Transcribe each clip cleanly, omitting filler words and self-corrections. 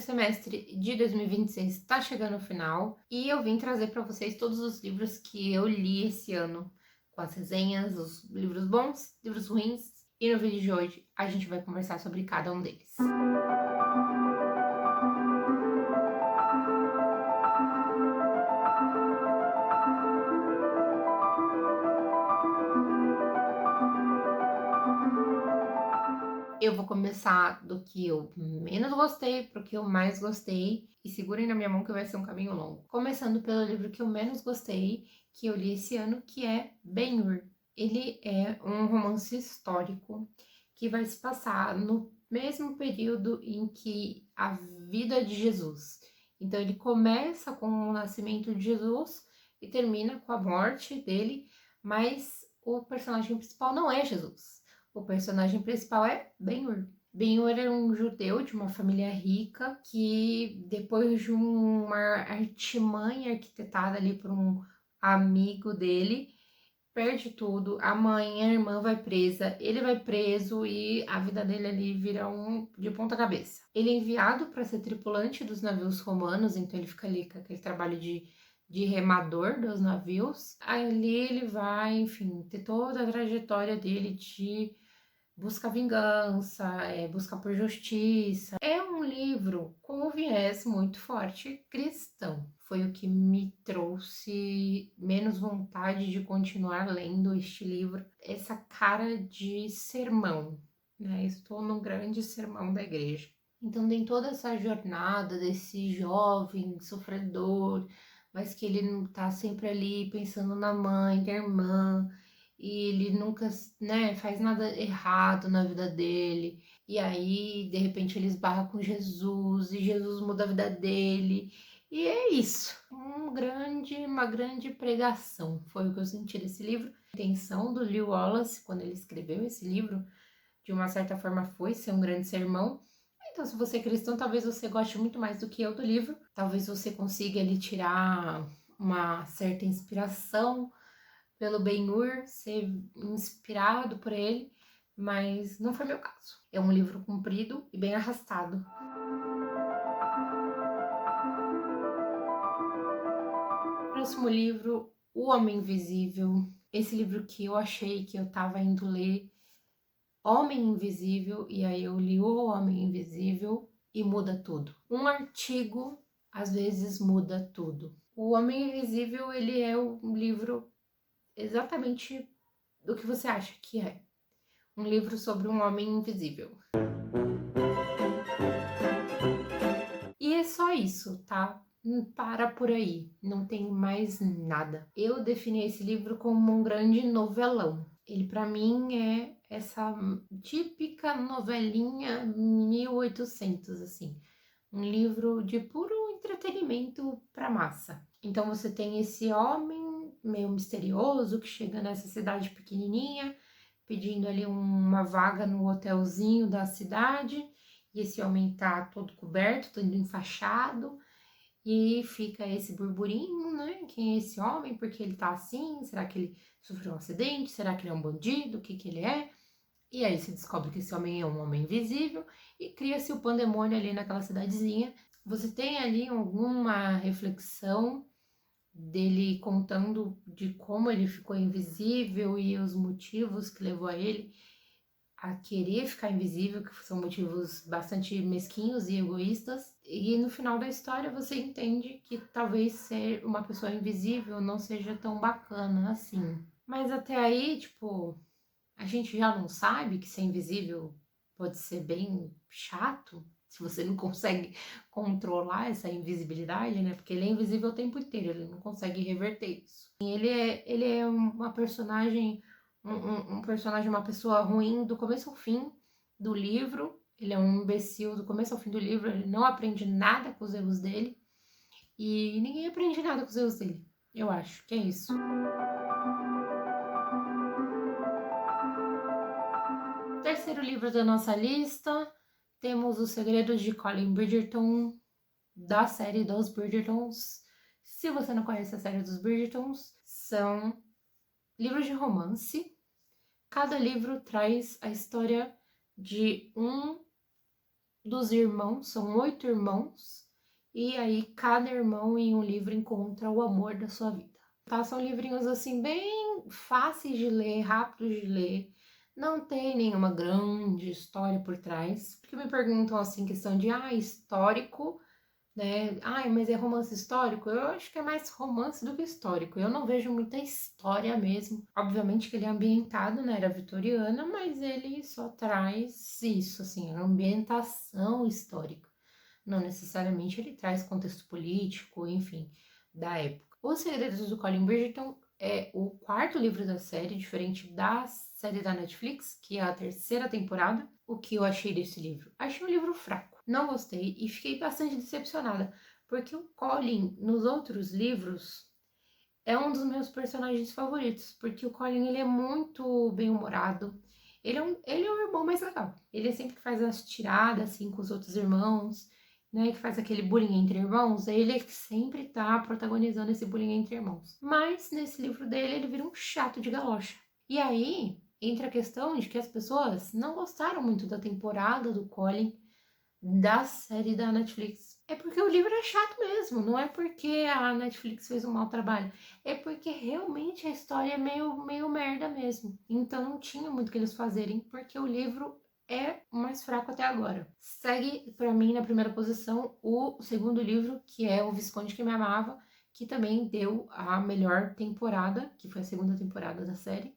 semestre de 2026 está chegando ao final e eu vim trazer para vocês todos os livros que eu li esse ano, com as resenhas, os livros bons, livros ruins, e no vídeo de hoje a gente vai conversar sobre cada um deles. Eu vou começar do que eu menos gostei pro que eu mais gostei, e segurem na minha mão que vai ser um caminho longo. Começando pelo livro que eu menos gostei, que eu li esse ano, que é Ben-Hur. Ele é um romance histórico que vai se passar no mesmo período em que a vida de Jesus. Então ele começa com o nascimento de Jesus e termina com a morte dele, mas o personagem principal não é Jesus. O personagem principal é Ben-Hur. Ben-Hur era um judeu de uma família rica que, depois de uma artimanha arquitetada ali por um amigo dele, perde tudo. A mãe, a irmã vai presa, ele vai preso e a vida dele ali vira de ponta cabeça. Ele é enviado para ser tripulante dos navios romanos, então ele fica ali com aquele trabalho de remador dos navios. Ali ele vai, enfim, ter toda a trajetória dele de busca vingança, busca por justiça. É um livro com um viés muito forte cristão. Foi o que me trouxe menos vontade de continuar lendo este livro. Essa cara de sermão, né? Estou no grande sermão da igreja. Então tem toda essa jornada desse jovem sofredor, mas que ele não tá sempre ali pensando na mãe, na irmã, e ele nunca, né, faz nada errado na vida dele. E aí, de repente, ele esbarra com Jesus e Jesus muda a vida dele. E é isso, uma grande pregação. Foi o que eu senti desse livro. A intenção do Lew Wallace, quando ele escreveu esse livro, de uma certa forma foi ser um grande sermão. Então, se você é cristão, talvez você goste muito mais do que eu do livro. Talvez você consiga ali tirar uma certa inspiração pelo Ben-Hur, ser inspirado por ele, mas não foi meu caso. É um livro comprido e bem arrastado. Próximo livro, O Homem Invisível. Esse livro que eu achei que eu tava indo ler Homem Invisível, e aí eu li O Homem Invisível e muda tudo. Um artigo, às vezes, muda tudo. O Homem Invisível, ele é um livro exatamente do que você acha que é. Um livro sobre um homem invisível. E é só isso, tá? Para por aí, não tem mais nada. Eu defini esse livro como um grande novelão. Ele para mim é essa típica novelinha 1800, assim. Um livro de puro entretenimento para massa. Então você tem esse homem meio misterioso que chega nessa cidade pequenininha, pedindo ali uma vaga no hotelzinho da cidade, e esse homem tá todo coberto, todo enfaixado, e fica esse burburinho, né? Quem é esse homem? Por que ele tá assim? Será que ele sofreu um acidente? Será que ele é um bandido? O que que ele é? E aí se descobre que esse homem é um homem invisível e cria-se o pandemônio ali naquela cidadezinha. Você tem ali alguma reflexão dele contando de como ele ficou invisível e os motivos que levou a ele a querer ficar invisível, que são motivos bastante mesquinhos e egoístas. E no final da história você entende que talvez ser uma pessoa invisível não seja tão bacana assim. Mas até aí, tipo, a gente já não sabe que ser invisível pode ser bem chato, se você não consegue controlar essa invisibilidade, né? Porque ele é invisível o tempo inteiro, ele não consegue reverter isso. E ele é uma personagem, um personagem, uma pessoa ruim do começo ao fim do livro. Ele é um imbecil do começo ao fim do livro, ele não aprende nada com os erros dele. E ninguém aprende nada com os erros dele, eu acho que é isso. Terceiro livro da nossa lista, temos Os Segredos de Colin Bridgerton, da série dos Bridgertons. Se você não conhece a série dos Bridgertons, são livros de romance. Cada livro traz a história de um dos irmãos, são 8 irmãos, e aí cada irmão em um livro encontra o amor da sua vida. Tá? São livrinhos assim bem fáceis de ler, rápidos de ler, não tem nenhuma grande história por trás, porque me perguntam assim, questão de, histórico, né? Mas é romance histórico? Eu acho que é mais romance do que histórico. Eu não vejo muita história mesmo. Obviamente que ele é ambientado na era vitoriana, mas ele só traz isso, assim, a ambientação histórica. Não necessariamente ele traz contexto político, enfim, da época. Os Segredos do Colin Bridgerton é o quarto livro da série, diferente da série da Netflix, que é a terceira temporada. O que eu achei desse livro? Achei um livro fraco. Não gostei e fiquei bastante decepcionada, porque o Colin, nos outros livros, é um dos meus personagens favoritos, porque o Colin, ele é muito bem-humorado, ele é o irmão mais legal, ele é sempre que faz as tiradas, assim, com os outros irmãos, né, que faz aquele bullying entre irmãos, ele é que sempre tá protagonizando esse bullying entre irmãos. Mas, nesse livro dele, ele vira um chato de galocha. E aí, entra a questão de que as pessoas não gostaram muito da temporada do Colin, da série da Netflix. É porque o livro é chato mesmo, não é porque a Netflix fez um mau trabalho, é porque realmente a história é meio merda mesmo. Então não tinha muito o que eles fazerem, porque o livro é o mais fraco até agora. Segue para mim na primeira posição o segundo livro, que é O Visconde que Me Amava, que também deu a melhor temporada, que foi a segunda temporada da série.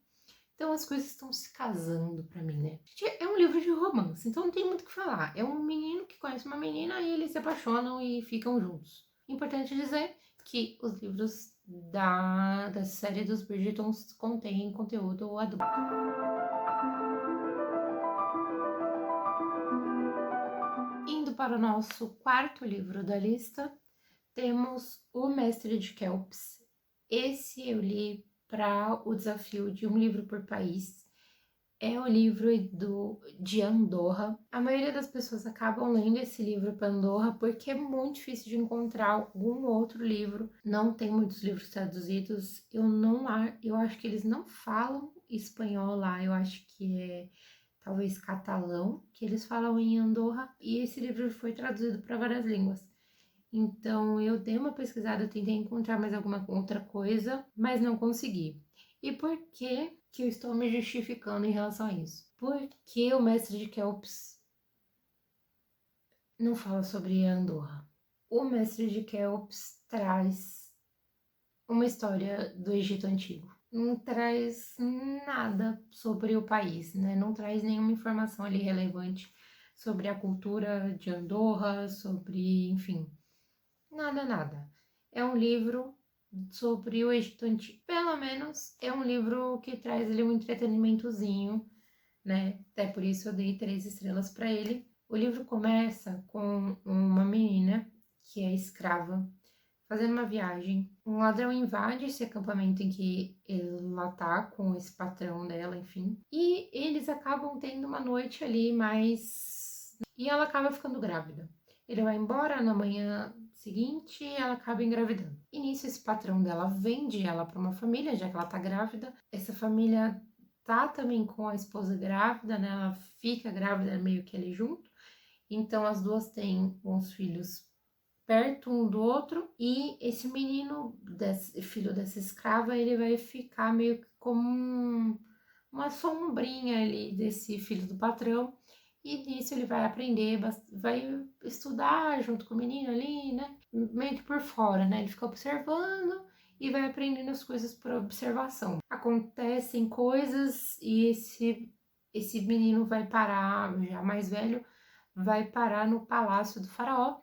Então as coisas estão se casando pra mim, né? É um livro de romance, então não tem muito o que falar. É um menino que conhece uma menina e eles se apaixonam e ficam juntos. Importante dizer que os livros da série dos Bridgertons contêm conteúdo adulto. Indo para o nosso quarto livro da lista, temos O Mestre de Kelps. Esse eu li para o desafio de um livro por país. É o livro de Andorra. A maioria das pessoas acabam lendo esse livro para Andorra porque é muito difícil de encontrar algum outro livro. Não tem muitos livros traduzidos. Eu acho que eles não falam espanhol lá. Eu acho que é talvez catalão que eles falam em Andorra. E esse livro foi traduzido para várias línguas. Então eu dei uma pesquisada, tentei encontrar mais alguma outra coisa, mas não consegui. E por que eu estou me justificando em relação a isso? Porque o Mestre de Kelps não fala sobre Andorra. O Mestre de Kelps traz uma história do Egito Antigo. Não traz nada sobre o país, né? Não traz nenhuma informação ali relevante sobre a cultura de Andorra, sobre, enfim, nada. É um livro sobre o Egito Antigo. Pelo menos é um livro que traz ali um entretenimentozinho, né? Até por isso eu dei 3 estrelas para ele. O livro começa com uma menina que é escrava fazendo uma viagem. Um ladrão invade esse acampamento em que ela tá com esse patrão dela, enfim. E eles acabam tendo uma noite ali, mas... E ela acaba ficando grávida. Ele vai embora na manhã seguinte e ela acaba engravidando. E nisso esse patrão dela vende ela para uma família, já que ela tá grávida. Essa família tá também com a esposa grávida, né? Ela fica grávida meio que ali junto. Então as duas têm uns filhos perto um do outro, e esse menino, filho dessa escrava, ele vai ficar meio que como uma sombrinha ali desse filho do patrão, e nisso ele vai aprender, vai estudar junto com o menino ali, né, meio que por fora, né, ele fica observando e vai aprendendo as coisas por observação. Acontecem coisas e esse menino vai parar, já mais velho, vai parar no palácio do faraó,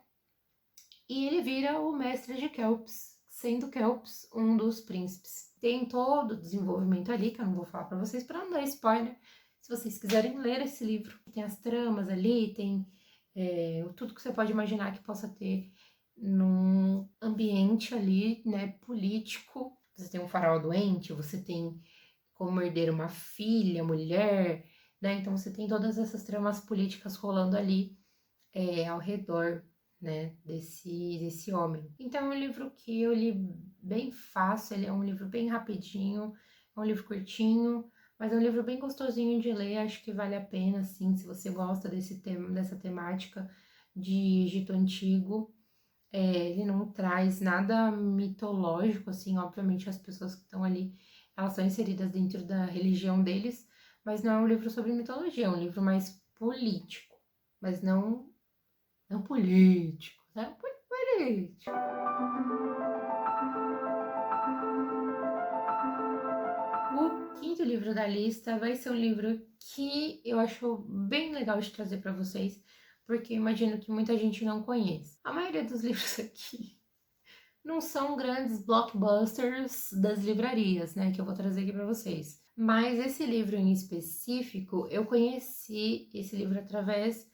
e ele vira o mestre de Kelps, sendo Kelps um dos príncipes. Tem todo o desenvolvimento ali, que eu não vou falar para vocês para não dar spoiler. Se vocês quiserem ler esse livro, tem as tramas ali, tem tudo que você pode imaginar que possa ter num ambiente ali, né, político. Você tem um faraó doente, você tem como herdeiro uma filha, mulher, né? Então você tem todas essas tramas políticas rolando ali ao redor, né, desse homem. Então é um livro que eu li bem fácil, ele é um livro bem rapidinho, é um livro curtinho, Mas é um livro bem gostosinho de ler, acho que vale a pena, assim, se você gosta desse tema, dessa temática de Egito Antigo. Ele não traz nada mitológico, assim, obviamente as pessoas que estão ali, elas são inseridas dentro da religião deles, mas não é um livro sobre mitologia, é um livro mais político, mas não político, né? Político. O quinto livro da lista vai ser um livro que eu acho bem legal de trazer para vocês, porque eu imagino que muita gente não conhece. A maioria dos livros aqui não são grandes blockbusters das livrarias, né, que eu vou trazer aqui para vocês. Mas esse livro em específico, eu conheci esse livro através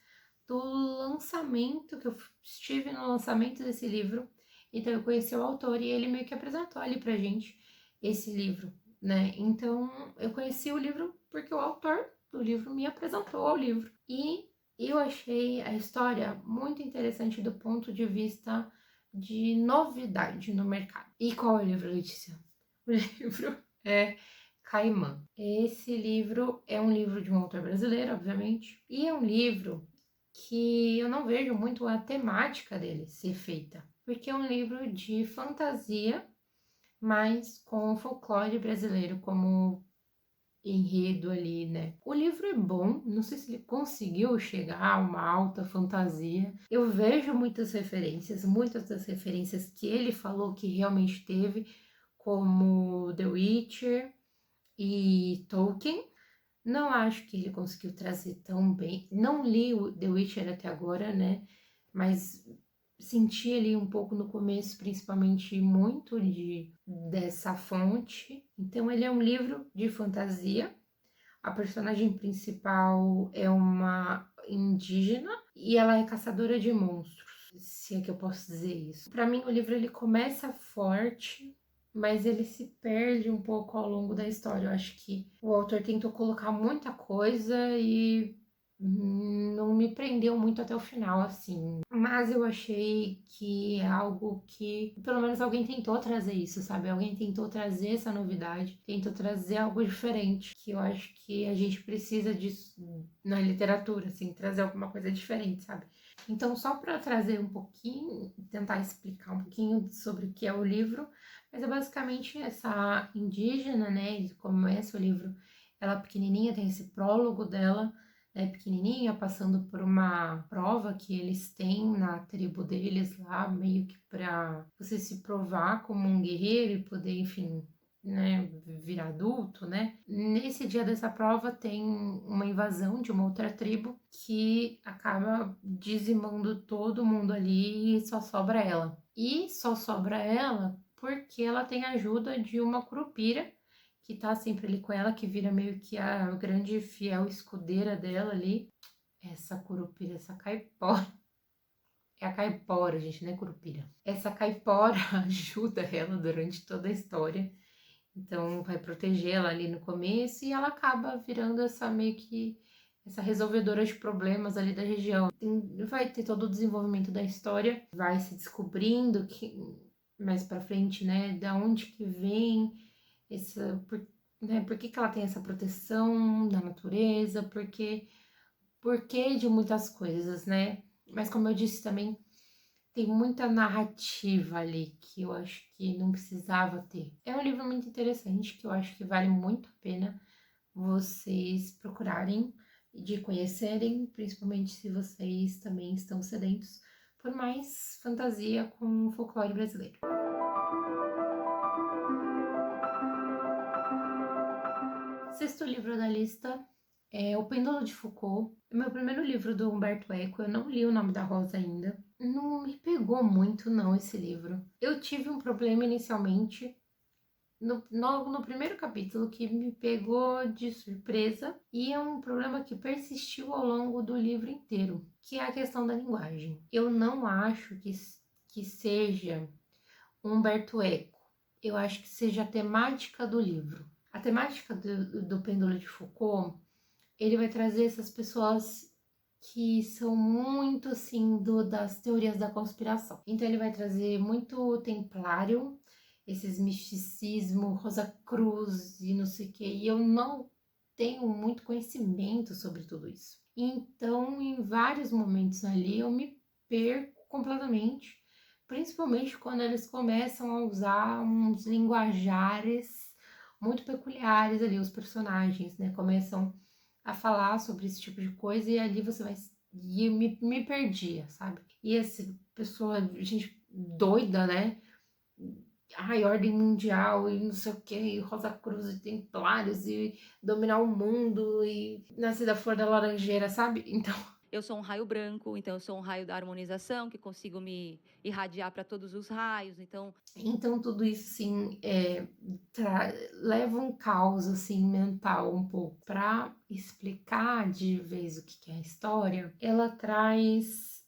do lançamento, que eu estive no lançamento desse livro. Então eu conheci o autor e ele meio que apresentou ali pra gente esse livro, né? Então eu conheci o livro porque o autor do livro me apresentou ao livro. E eu achei a história muito interessante do ponto de vista de novidade no mercado. E qual é o livro, Letícia? O livro é Caimã. Esse livro é um livro de um autor brasileiro, obviamente, e é um livro que eu não vejo muito a temática dele ser feita, porque é um livro de fantasia, mas com o folclore brasileiro como enredo ali, né? O livro é bom, não sei se ele conseguiu chegar a uma alta fantasia. Eu vejo muitas das referências que ele falou que realmente teve, como The Witcher e Tolkien. Não acho que ele conseguiu trazer tão bem. Não li o The Witcher até agora, né? Mas senti ali um pouco no começo, principalmente, muito dessa fonte. Então, ele é um livro de fantasia. A personagem principal é uma indígena e ela é caçadora de monstros, se é que eu posso dizer isso. Para mim, o livro ele começa forte, mas ele se perde um pouco ao longo da história. Eu acho que o autor tentou colocar muita coisa e não me prendeu muito até o final, assim. Mas eu achei que é algo que, pelo menos alguém tentou trazer isso, sabe? Alguém tentou trazer essa novidade, tentou trazer algo diferente, que eu acho que a gente precisa disso na literatura, assim, trazer alguma coisa diferente, sabe? Então, só para trazer um pouquinho, tentar explicar um pouquinho sobre o que é o livro, mas é basicamente essa indígena, né? Ele começa o livro, ela pequenininha, tem esse prólogo dela, né, pequenininha, passando por uma prova que eles têm na tribo deles lá, meio que para você se provar como um guerreiro e poder, enfim, né, virar adulto, né? Nesse dia dessa prova tem uma invasão de uma outra tribo que acaba dizimando todo mundo ali e só sobra ela. E só sobra ela porque ela tem a ajuda de uma curupira que tá sempre ali com ela, que vira meio que a grande fiel escudeira dela ali. Essa curupira, essa caipora. É a caipora, gente, não é curupira. Essa caipora ajuda ela durante toda a história. Então vai proteger ela ali no começo e ela acaba virando essa meio que essa resolvedora de problemas ali da região. Vai ter todo o desenvolvimento da história, vai se descobrindo que mais para frente, né, da onde que vem essa, né, por que que ela tem essa proteção da natureza, por que de muitas coisas, né? Mas como eu disse também, tem muita narrativa ali que eu acho que não precisava ter. É um livro muito interessante que eu acho que vale muito a pena vocês procurarem de conhecerem, principalmente se vocês também estão sedentos por mais fantasia com o folclore brasileiro. Sexto livro da lista é O Pêndulo de Foucault. É meu primeiro livro do Humberto Eco, eu não li O Nome da Rosa ainda. Não me pegou muito não esse livro. Eu tive um problema inicialmente logo no primeiro capítulo que me pegou de surpresa e é um problema que persistiu ao longo do livro inteiro, que é a questão da linguagem. Eu não acho que seja Humberto Eco, eu acho que seja a temática do livro. A temática do Pêndulo de Foucault, ele vai trazer essas pessoas que são muito assim das teorias da conspiração. Então ele vai trazer muito templário, esses misticismo, Rosa Cruz e não sei o que. E eu não tenho muito conhecimento sobre tudo isso. Então, em vários momentos ali, eu me perco completamente, principalmente quando eles começam a usar uns linguajares muito peculiares ali, os personagens, né? Começam a falar sobre esse tipo de coisa e ali você vai. E eu me perdia, sabe? E essa pessoa, gente doida, né? Ai, ordem mundial e não sei o que, Rosa Cruz e Templários e dominar o mundo e nascer da flor da laranjeira, sabe? Então, Eu sou um raio branco, então eu sou um raio da harmonização, que consigo me irradiar para todos os raios. então tudo isso sim leva um caos assim mental um pouco para explicar de vez o que é a história. Ela traz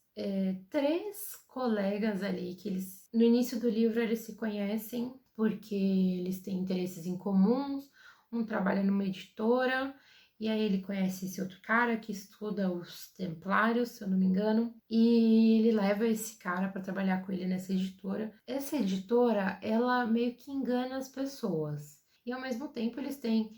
três colegas ali que eles no início do livro eles se conhecem porque eles têm interesses em comuns. Um trabalha numa editora e aí ele conhece esse outro cara que estuda os Templários, se eu não me engano, e ele leva esse cara para trabalhar com ele nessa editora. Essa editora, ela meio que engana as pessoas. E ao mesmo tempo eles têm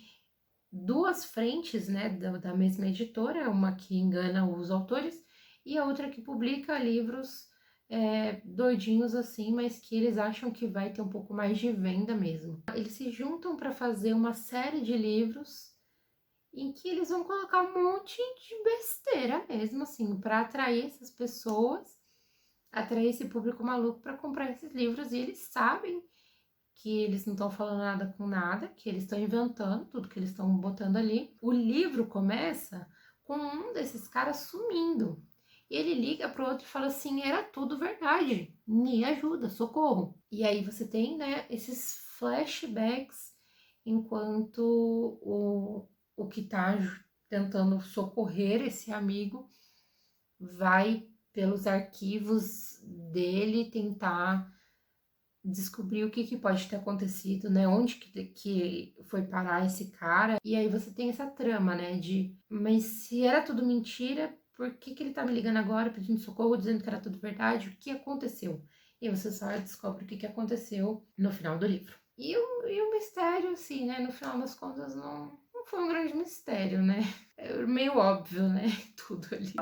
duas frentes, né, da mesma editora, uma que engana os autores e a outra que publica livros doidinhos assim, mas que eles acham que vai ter um pouco mais de venda mesmo. Eles se juntam para fazer uma série de livros em que eles vão colocar um monte de besteira mesmo, assim, para atrair essas pessoas, atrair esse público maluco para comprar esses livros. E eles sabem que eles não estão falando nada com nada, que eles estão inventando tudo que eles estão botando ali. O livro começa com um desses caras sumindo. E ele liga pro outro e fala assim: era tudo verdade, me ajuda, socorro. E aí você tem, né, esses flashbacks enquanto o que tá tentando socorrer esse amigo vai pelos arquivos dele tentar descobrir o que pode ter acontecido, né? Onde que foi parar esse cara. E aí você tem essa trama, né? Mas se era tudo mentira, por que ele tá me ligando agora pedindo socorro, dizendo que era tudo verdade? O que aconteceu? E você só descobre o que aconteceu no final do livro. E o mistério, assim, né? No final das contas, não foi um grande mistério, né? É meio óbvio, né? Tudo ali.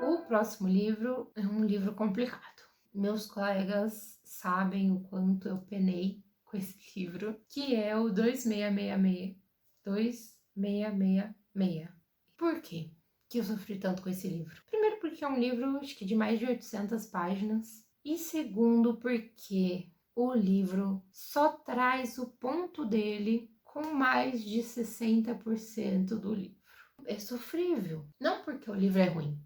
O próximo livro é um livro complicado. Meus colegas sabem o quanto eu penei com esse livro, que é o 2666. 2666. Por quê que eu sofri tanto com esse livro? Primeiro porque é um livro, acho que de mais de 800 páginas. E segundo porque o livro só traz o ponto dele com mais de 60% do livro. É sofrível. Não porque o livro é ruim,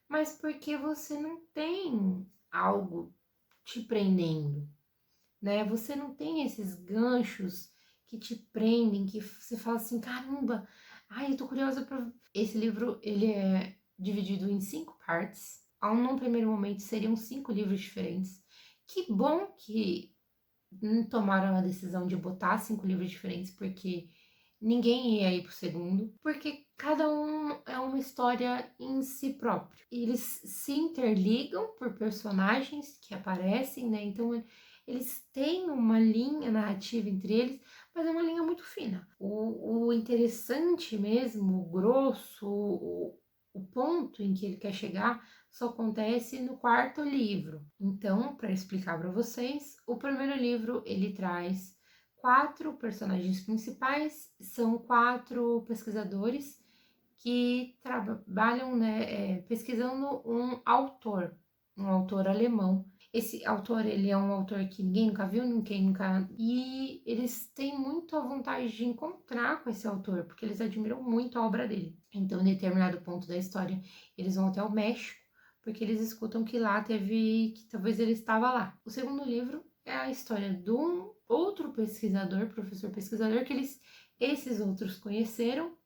mas porque você não tem algo te prendendo, né? Você não tem esses ganchos que te prendem, que você fala assim, caramba, ai, eu tô curiosa para. Esse livro, ele é dividido em 5 partes. Num primeiro momento seriam 5 livros diferentes. Que bom que tomaram a decisão de botar 5 livros diferentes, porque ninguém ia ir pro segundo, porque cada um é uma história em si próprio. Eles se interligam por personagens que aparecem, né? Então eles têm uma linha narrativa entre eles, mas é uma linha muito fina. O interessante mesmo, o grosso, o ponto em que ele quer chegar só acontece no quarto livro. Então, para explicar para vocês, o primeiro livro ele traz 4 personagens principais, são 4 pesquisadores que trabalham, né, pesquisando um autor alemão. Esse autor, ele é um autor que ninguém nunca viu, ninguém nunca... E eles têm muito a vontade de encontrar com esse autor, porque eles admiram muito a obra dele. Então, em determinado ponto da história, eles vão até o México, porque eles escutam que lá que talvez ele estava lá. O segundo livro é a história de um outro pesquisador, professor pesquisador, que esses outros conheceram,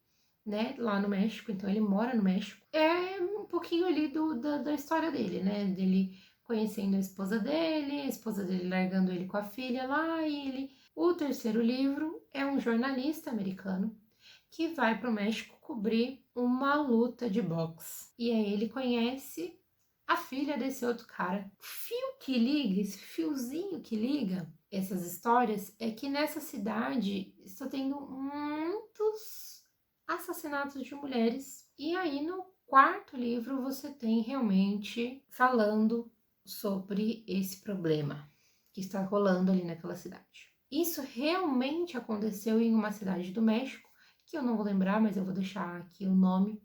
né, lá no México, então ele mora no México. É um pouquinho ali da história dele, né, dele conhecendo a esposa dele largando ele com a filha lá, e ele... O terceiro livro é um jornalista americano que vai para o México cobrir uma luta de boxe. E aí ele conhece a filha desse outro cara. O fio que liga, esse fiozinho que liga, essas histórias é que nessa cidade está tendo muitos assassinatos de mulheres. E aí no quarto livro você tem realmente falando sobre esse problema que está rolando ali naquela cidade. Isso realmente aconteceu em uma cidade do México, que eu não vou lembrar, mas eu vou deixar aqui o nome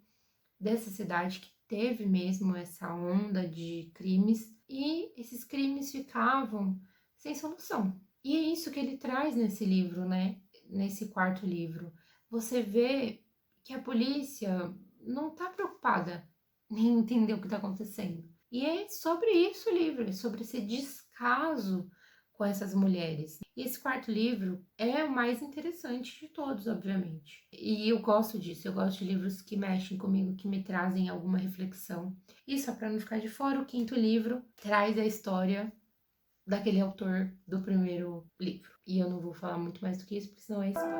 dessa cidade que teve mesmo essa onda de crimes, e esses crimes ficavam sem solução. E é isso que ele traz nesse livro, né? Nesse quarto livro. Você vê que a polícia não está preocupada em entender o que está acontecendo. E é sobre isso o livro, é sobre esse descaso com essas mulheres. E esse quarto livro é o mais interessante de todos, obviamente. E eu gosto disso, eu gosto de livros que mexem comigo, que me trazem alguma reflexão. E só para não ficar de fora, o quinto livro traz a história daquele autor do primeiro livro. E eu não vou falar muito mais do que isso, porque senão é spoiler.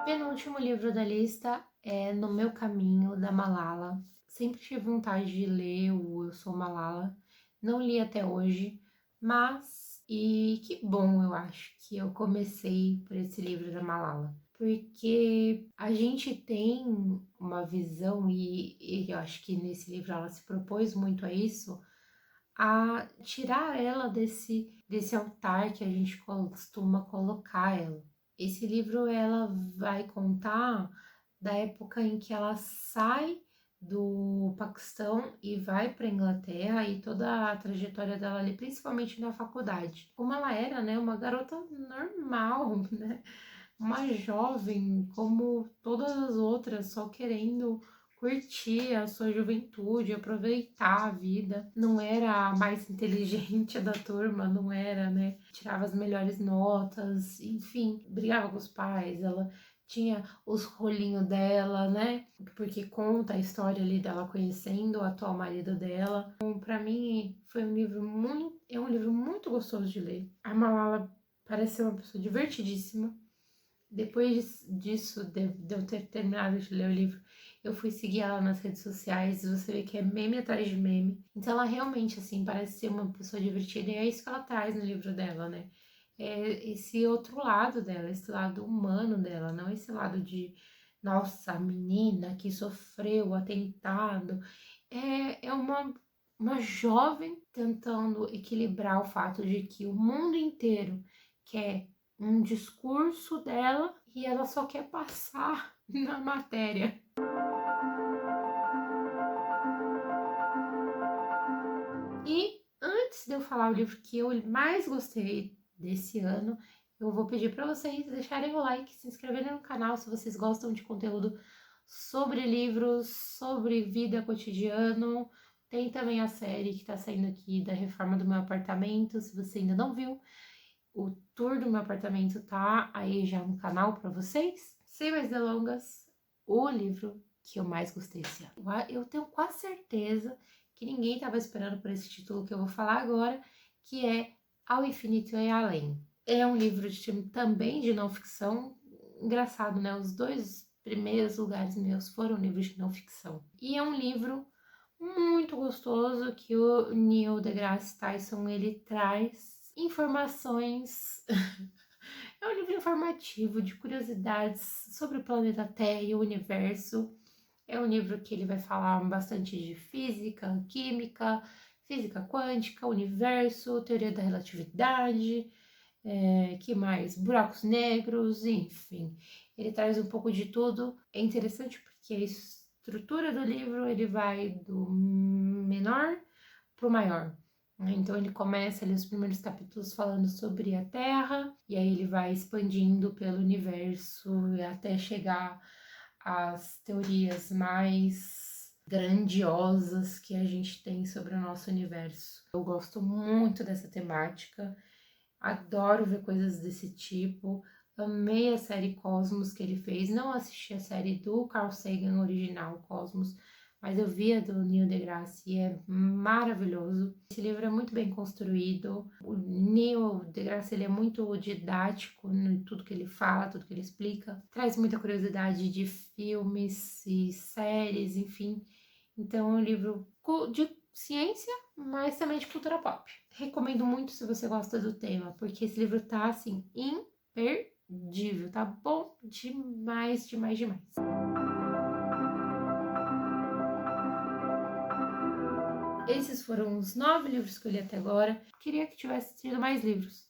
Penúltimo livro da lista é No Meu Caminho, da Malala. Sempre tive vontade de ler o Eu Sou Malala. Não li até hoje, mas... E que bom, eu acho, que eu comecei por esse livro da Malala. Porque a gente tem uma visão, e eu acho que nesse livro ela se propôs muito a isso, a tirar ela desse altar que a gente costuma colocar ela. Esse livro ela vai contar da época em que ela sai do Paquistão e vai para a Inglaterra, e toda a trajetória dela ali, principalmente na faculdade. Como ela era, né, uma garota normal, né, uma jovem como todas as outras, só querendo curtir a sua juventude, aproveitar a vida. Não era a mais inteligente da turma, não era, né? Tirava as melhores notas, enfim, brigava com os pais, ela tinha os rolinhos dela, né? Porque conta a história ali dela conhecendo o atual marido dela. Então, para mim, foi um livro é um livro muito gostoso de ler. A Malala parece ser uma pessoa divertidíssima. Depois disso, de eu ter terminado de ler o livro, eu fui seguir ela nas redes sociais, e você vê que é meme atrás de meme. Então ela realmente, assim, parece ser uma pessoa divertida, e é isso que ela traz no livro dela, né? É esse outro lado dela, esse lado humano dela, não esse lado de, nossa, a menina que sofreu atentado. É uma jovem tentando equilibrar o fato de que o mundo inteiro quer um discurso dela e ela só quer passar na matéria. E antes de eu falar o livro que eu mais gostei desse ano, eu vou pedir para vocês deixarem o like, se inscreverem no canal se vocês gostam de conteúdo sobre livros, sobre vida cotidiana. Tem também a série que tá saindo aqui da reforma do meu apartamento, se você ainda não viu. O tour do meu apartamento tá aí já no canal para vocês. Sem mais delongas, o livro que eu mais gostei esse ano. Eu tenho quase certeza que ninguém estava esperando por esse título que eu vou falar agora, que é Ao Infinito e Além. É um livro também de não ficção. Engraçado, né? Os dois primeiros lugares meus foram livros de não ficção. E é um livro muito gostoso que o Neil deGrasse Tyson ele traz informações. É um livro informativo de curiosidades sobre o planeta Terra e o universo. É um livro que ele vai falar bastante de física, química, física quântica, universo, teoria da relatividade, que mais? Buracos negros, enfim. Ele traz um pouco de tudo. É interessante porque a estrutura do livro ele vai do menor para o maior. Então ele começa ali os primeiros capítulos falando sobre a Terra, e aí ele vai expandindo pelo universo até chegar às teorias mais grandiosas que a gente tem sobre o nosso universo. Eu gosto muito dessa temática, adoro ver coisas desse tipo. Amei a série Cosmos que ele fez. Não assisti a série do Carl Sagan original, Cosmos, mas eu vi a do Neil deGrasse e é maravilhoso. Esse livro é muito bem construído. O Neil deGrasse ele é muito didático em tudo que ele fala, tudo que ele explica. Traz muita curiosidade de filmes e séries, enfim. Então é um livro de ciência, mas também de cultura pop. Recomendo muito se você gosta do tema, porque esse livro tá, assim, imperdível, tá bom demais, demais, demais. Esses foram os 9 livros que eu li até agora. Queria que tivesse tido mais livros,